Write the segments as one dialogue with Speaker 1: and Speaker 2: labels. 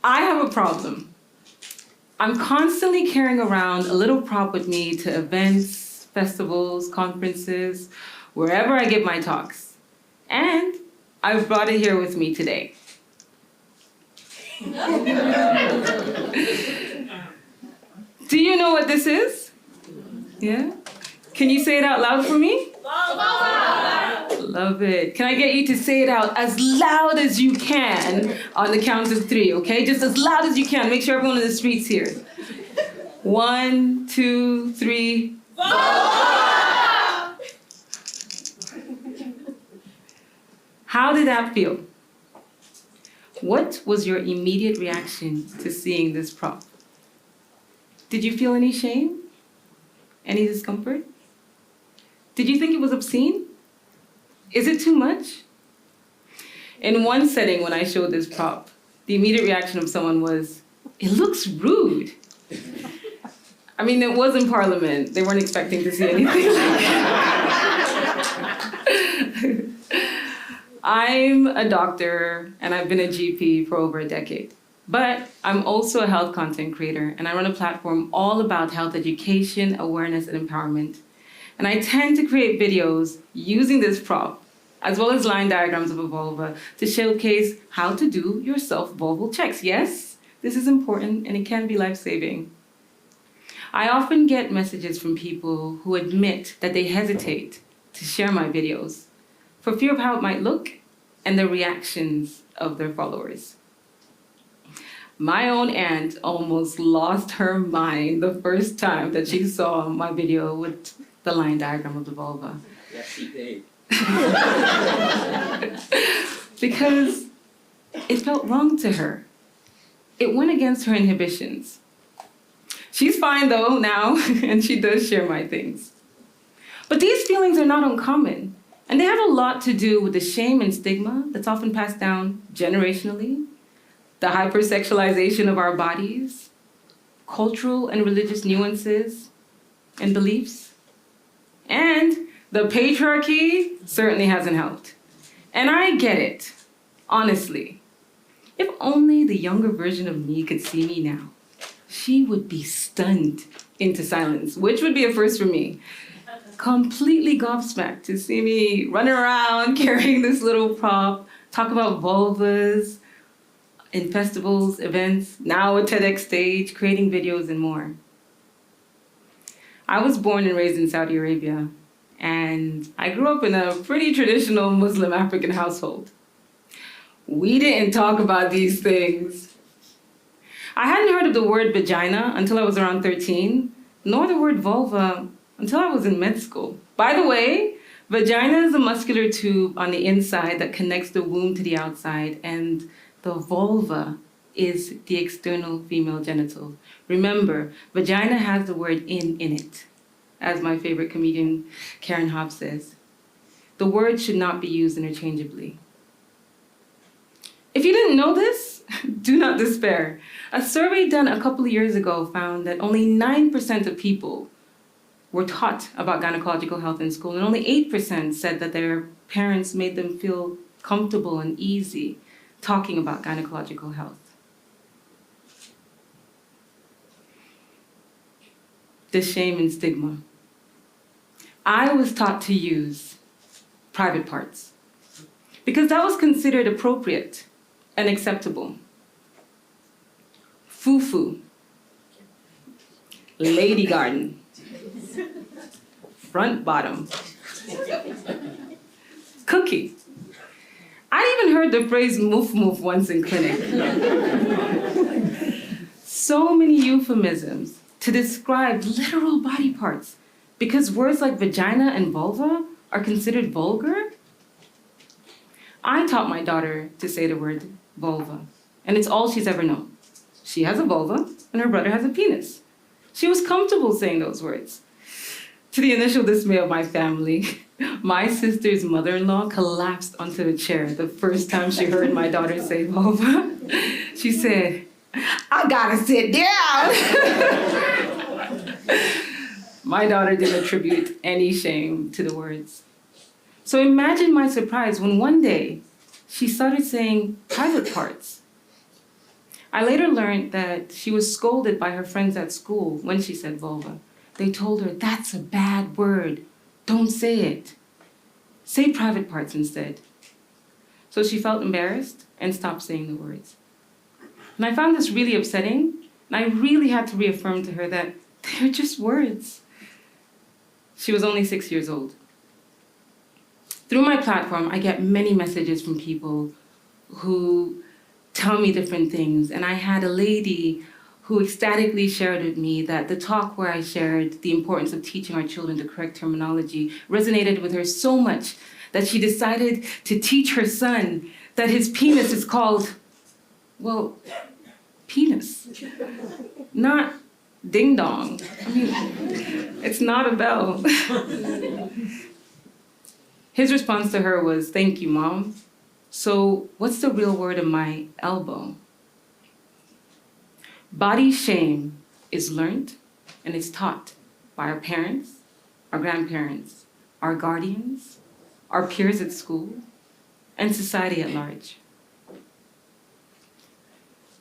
Speaker 1: I have a problem. I'm constantly carrying around a little prop with me to events, festivals, conferences, wherever I give my talks. And I've brought it here with me today. Do you know what this is? Yeah? Can you say it out loud for me? Love it. Can I get you to say it out as loud as you can on the count of 3, okay? Just as loud as you can. Make sure everyone in the streets hears. 1, 2, 3. How did that feel? What was your immediate reaction to seeing this prop? Did you feel any shame? Any discomfort? Did you think it was obscene? Is it too much? In one setting, when I showed this prop, the immediate reaction of someone was, "It looks rude." I mean, it was in Parliament. They weren't expecting to see anything like that. I'm a doctor, and I've been a GP for over a decade. But I'm also a health content creator, and I run a platform all about health education, awareness, and empowerment. And I tend to create videos using this prop, as well as line diagrams of a vulva, to showcase how to do your self-vulval checks. Yes, this is important, and it can be life-saving. I often get messages from people who admit that they hesitate to share my videos for fear of how it might look and the reactions of their followers. My own aunt almost lost her mind the first time that she saw my video with the line diagram of the vulva.
Speaker 2: Yes, she did.
Speaker 1: Because it felt wrong to her. It went against her inhibitions. She's fine though now, and she does share my things. But these feelings are not uncommon, and they have a lot to do with the shame and stigma that's often passed down generationally, the hypersexualization of our bodies, cultural and religious nuances and beliefs, and the patriarchy certainly hasn't helped. And I get it, honestly. If only the younger version of me could see me now, she would be stunned into silence, which would be a first for me. Completely gobsmacked to see me running around carrying this little prop, talk about vulvas in festivals, events, now a TEDx stage, creating videos and more. I was born and raised in Saudi Arabia, and I grew up in a pretty traditional Muslim African household. We didn't talk about these things. I hadn't heard of the word vagina until I was around 13, nor the word vulva until I was in med school. By the way, vagina is a muscular tube on the inside that connects the womb to the outside, and the vulva is the external female genital. Remember, vagina has the word in it, as my favorite comedian Karen Hobbs says. The word should not be used interchangeably. If you didn't know this, do not despair. A survey done a couple of years ago found that only 9% of people were taught about gynecological health in school, and only 8% said that their parents made them feel comfortable and easy talking about gynecological health. The shame and stigma. I was taught to use private parts because that was considered appropriate and acceptable. Foo-foo, lady garden, front bottom, cookie. I even heard the phrase moof moof once in clinic. So many euphemisms to describe literal body parts because words like vagina and vulva are considered vulgar. I taught my daughter to say the word vulva, and it's all she's ever known. She has a vulva, and her brother has a penis. She was comfortable saying those words. To the initial dismay of my family, my sister's mother-in-law collapsed onto a chair the first time she heard my daughter say vulva. She said, "I gotta sit down." My daughter didn't attribute any shame to the words. So imagine my surprise when one day she started saying private parts. I later learned that she was scolded by her friends at school when she said vulva. They told her, "That's a bad word. Don't say it. Say private parts instead." So she felt embarrassed and stopped saying the words. And I found this really upsetting, and I really had to reaffirm to her that they're just words. She was only 6 years old. Through my platform, I get many messages from people who tell me different things. And I had a lady who ecstatically shared with me that the talk where I shared the importance of teaching our children the correct terminology resonated with her so much that she decided to teach her son that his penis is called, well, penis, not ding dong. I mean, it's not a bell. His response to her was, "Thank you, Mom. So what's the real word of my elbow?" Body shame is learned and is taught by our parents, our grandparents, our guardians, our peers at school, and society at large.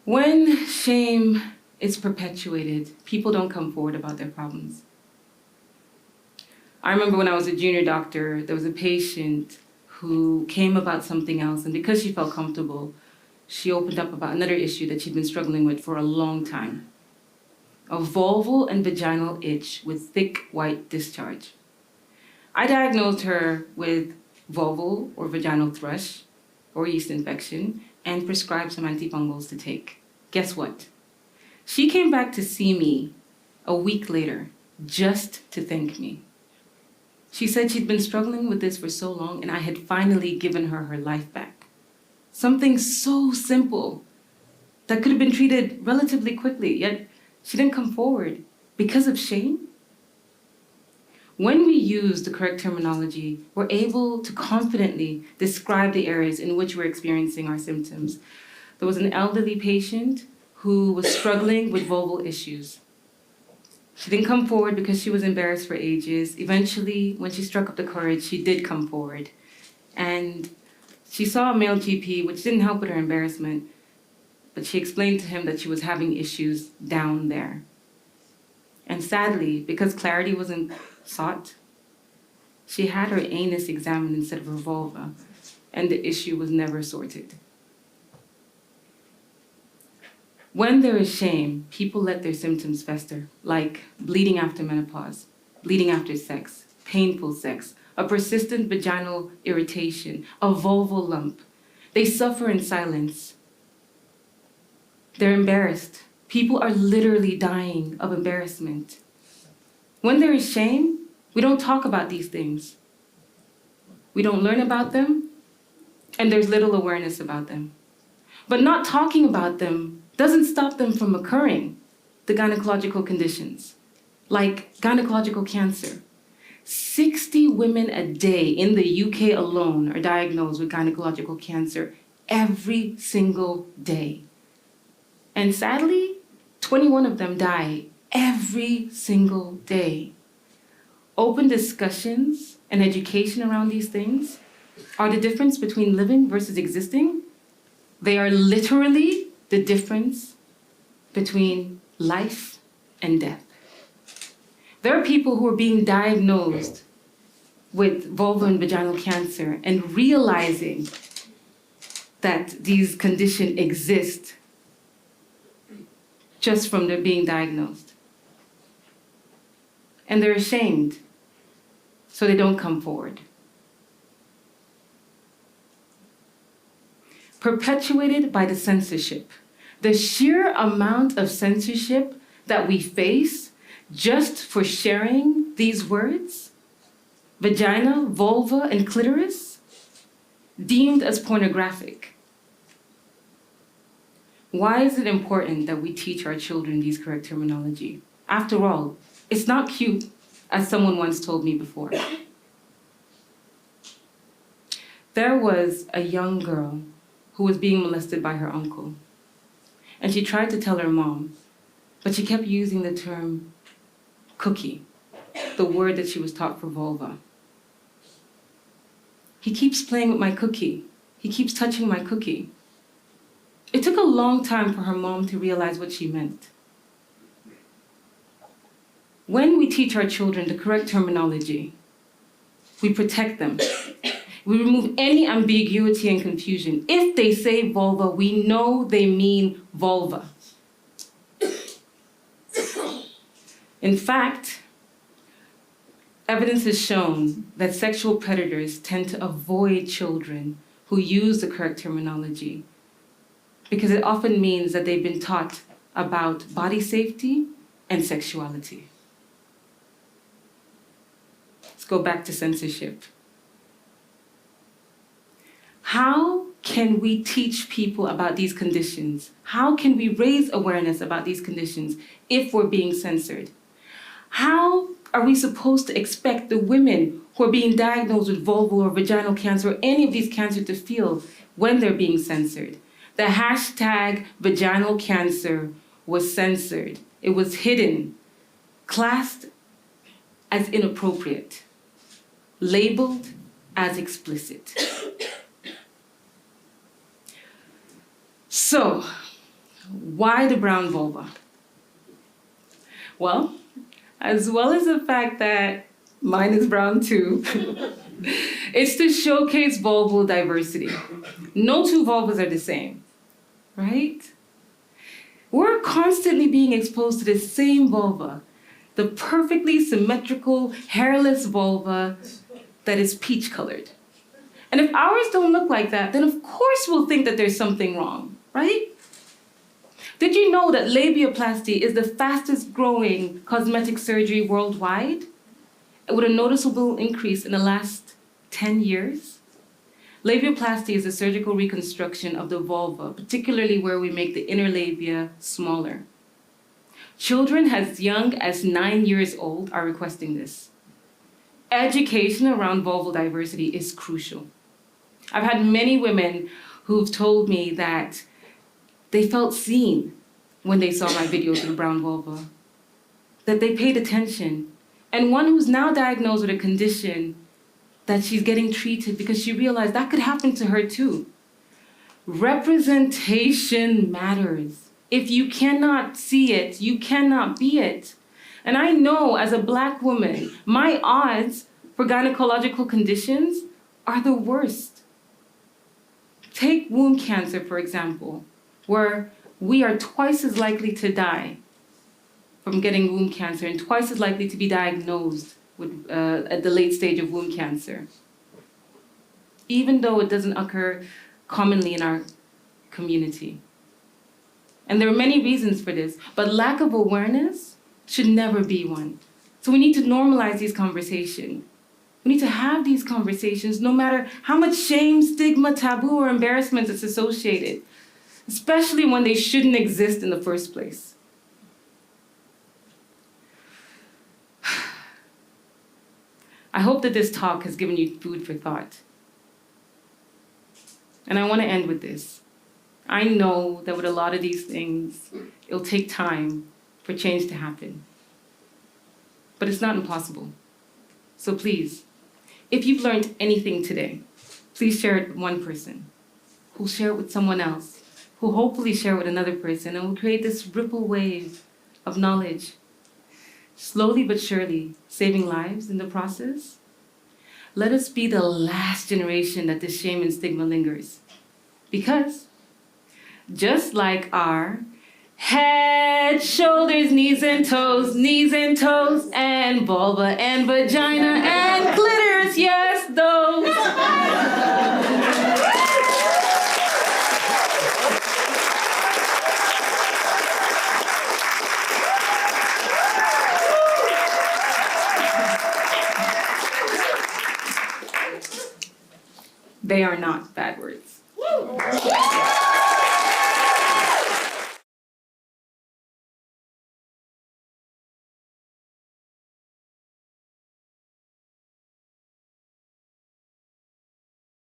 Speaker 1: When shame is perpetuated, people don't come forward about their problems. I remember when I was a junior doctor, there was a patient who came about something else, and because she felt comfortable, she opened up about another issue that she'd been struggling with for a long time. A vulval and vaginal itch with thick white discharge. I diagnosed her with vulval or vaginal thrush or yeast infection and prescribed some antifungals to take. Guess what? She came back to see me a week later just to thank me. She said she'd been struggling with this for so long and I had finally given her her life back. Something so simple that could have been treated relatively quickly, yet she didn't come forward because of shame. When we use the correct terminology, we're able to confidently describe the areas in which we're experiencing our symptoms. There was an elderly patient who was struggling with vulval issues. She didn't come forward because she was embarrassed for ages. Eventually, when she struck up the courage, she did come forward. And she saw a male GP, which didn't help with her embarrassment, but she explained to him that she was having issues down there. And sadly, because clarity wasn't sought, she had her anus examined instead of her vulva, and the issue was never sorted. When there is shame, people let their symptoms fester, like bleeding after menopause, bleeding after sex, painful sex, a persistent vaginal irritation, a vulval lump. They suffer in silence. They're embarrassed. People are literally dying of embarrassment. When there is shame, we don't talk about these things. We don't learn about them, and there's little awareness about them. But not talking about them doesn't stop them from occurring, the gynecological conditions, like gynecological cancer. 60 women a day in the UK alone are diagnosed with gynecological cancer every single day. And sadly, 21 of them die every single day. Open discussions and education around these things are the difference between living versus existing. They are literally the difference between life and death. There are people who are being diagnosed with vulvar and vaginal cancer and realizing that these conditions exist just from their being diagnosed. And they're ashamed, so they don't come forward. Perpetuated by the censorship. The sheer amount of censorship that we face just for sharing these words, vagina, vulva, and clitoris, deemed as pornographic. Why is it important that we teach our children these correct terminology? After all, it's not cute, as someone once told me before. There was a young girl who was being molested by her uncle. And she tried to tell her mom, but she kept using the term cookie, the word that she was taught for vulva. "He keeps playing with my cookie. He keeps touching my cookie." It took a long time for her mom to realize what she meant. When we teach our children the correct terminology, we protect them. We remove any ambiguity and confusion. If they say vulva, we know they mean vulva. In fact, evidence has shown that sexual predators tend to avoid children who use the correct terminology because it often means that they've been taught about body safety and sexuality. Let's go back to censorship. How can we teach people about these conditions? How can we raise awareness about these conditions if we're being censored? How are we supposed to expect the women who are being diagnosed with vulval or vaginal cancer or any of these cancers to feel when they're being censored? The hashtag vaginal cancer was censored. It was hidden, classed as inappropriate, labeled as explicit. So, why the brown vulva? Well as the fact that mine is brown too, it's to showcase vulval diversity. No two vulvas are the same, right? We're constantly being exposed to the same vulva, the perfectly symmetrical, hairless vulva that is peach-colored. And if ours don't look like that, then of course we'll think that there's something wrong, right? Did you know that labiaplasty is the fastest growing cosmetic surgery worldwide, with a noticeable increase in the last 10 years? Labiaplasty is a surgical reconstruction of the vulva, particularly where we make the inner labia smaller. Children as young as 9 years old are requesting this. Education around vulval diversity is crucial. I've had many women who've told me that they felt seen when they saw my videos of the brown vulva, that they paid attention. And one who's now diagnosed with a condition that she's getting treated because she realized that could happen to her too. Representation matters. If you cannot see it, you cannot be it. And I know as a Black woman, my odds for gynecological conditions are the worst. Take womb cancer, for example, where we are twice as likely to die from getting womb cancer and twice as likely to be diagnosed with, at the late stage of womb cancer, even though it doesn't occur commonly in our community. And there are many reasons for this, but lack of awareness should never be one. So we need to normalize these conversations. We need to have these conversations no matter how much shame, stigma, taboo, or embarrassment is associated, especially when they shouldn't exist in the first place. I hope that this talk has given you food for thought. And I want to end with this. I know that with a lot of these things, it'll take time for change to happen. But it's not impossible. So please, if you've learned anything today, please share it with one person, who'll share it with someone else, who'll hopefully share it with another person, and we'll create this ripple wave of knowledge, slowly but surely saving lives in the process. Let us be the last generation that this shame and stigma lingers. Because just like our head, shoulders, knees and toes, and vulva and vagina and clitoris, yes, those. They are not bad words.